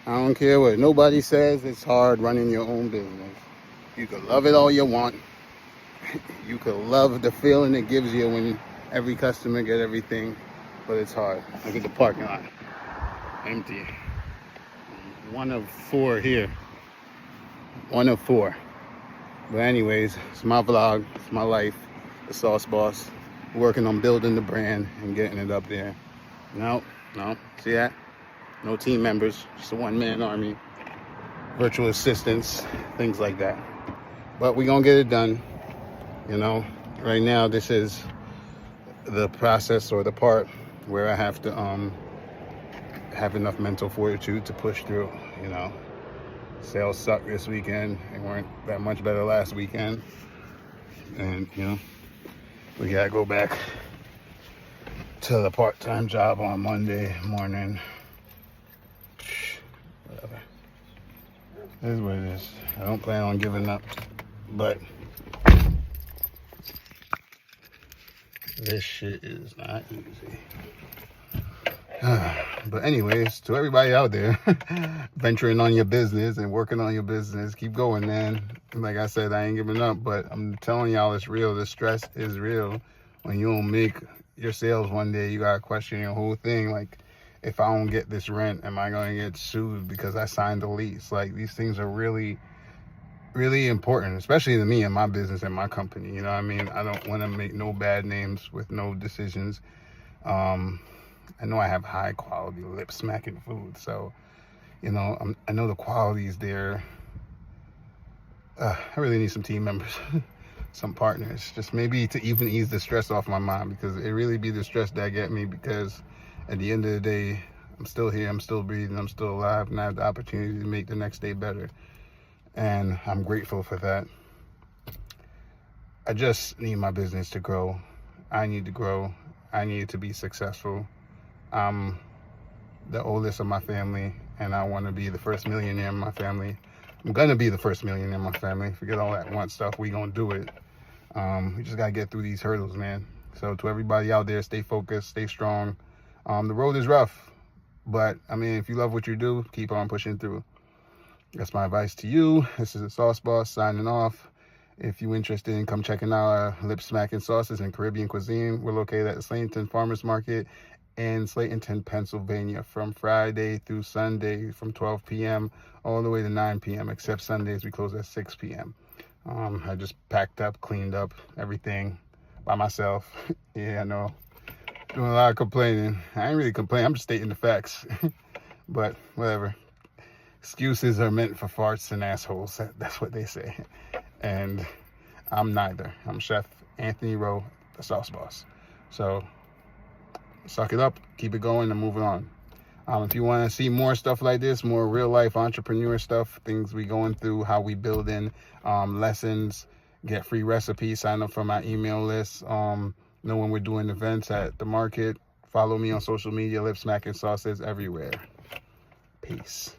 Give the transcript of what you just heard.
I don't care what nobody says. It's hard running your own business. You can love it all you want. You could love the feeling it gives you when every customer get everything, but it's hard. Look at the parking lot, empty. One of four here. One of four. But anyways, it's my vlog. It's my life. The Sauce Boss. Working on building the brand and getting it up there. No. See that? No team members. Just a one-man army. Virtual assistants. Things like that. But we're going to get it done. You know, right now this is the process or the part where I have to have enough mental fortitude to push through. You know, sales sucked this weekend. They weren't that much better last weekend. And, you know, we got to go back to the part-time job on Monday morning. Whatever. It is what it is. I don't plan on giving up, but this shit is not easy. But anyways, to everybody out there venturing on your business and working on your business, keep going, man. Like I said, I ain't giving up, but I'm telling y'all it's real. The stress is real. When you don't make your sales one day, you gotta question your whole thing. Like, if I don't get this rent, am I gonna get sued because I signed a lease? Like, these things are really important, especially to me and my business and my company. You know what I mean? I don't want to make no bad names with no decisions. I know I have high quality Lip Smackin food, so, you know, I know the quality is there. I really need some team members, some partners, just maybe to even ease the stress off my mind, because it really be the stress that get me, because at the end of the day, I'm still here, I'm still breathing, I'm still alive, and I have the opportunity to make the next day better. And I'm grateful for that. I just need my business to grow. I need to grow. I need to be successful. I'm the oldest of my family, and I want to be the first millionaire in my family. I'm going to be the first millionaire in my family. Forget all that want stuff. We going to do it. We just got to get through these hurdles, man. So to everybody out there, stay focused, stay strong. The road is rough, but, I mean, if you love what you do, keep on pushing through. That's my advice to you. This is the Sauce Boss signing off. If you're interested in come checking out our Lip Smackin sauces and Caribbean cuisine, we're located at the Slayton Farmers Market in Slayton, Pennsylvania, from Friday through Sunday from 12 p.m. all the way to 9 p.m. except Sundays we close at 6 p.m. I just packed up, cleaned up everything by myself. Yeah, I know. Doing a lot of complaining. I ain't really complaining. I'm just stating the facts. But whatever. Excuses are meant for farts and assholes. That's what they say. And I'm neither. I'm Chef Anthony Rowe, the Sauce Boss. So suck it up, keep it going, and move on. If you want to see more stuff like this, more real life entrepreneur stuff, things we going through, how we build in lessons, get free recipes, sign up for my email list, know when we're doing events at the market. Follow me on social media, Lip Smackin sauces everywhere. Peace.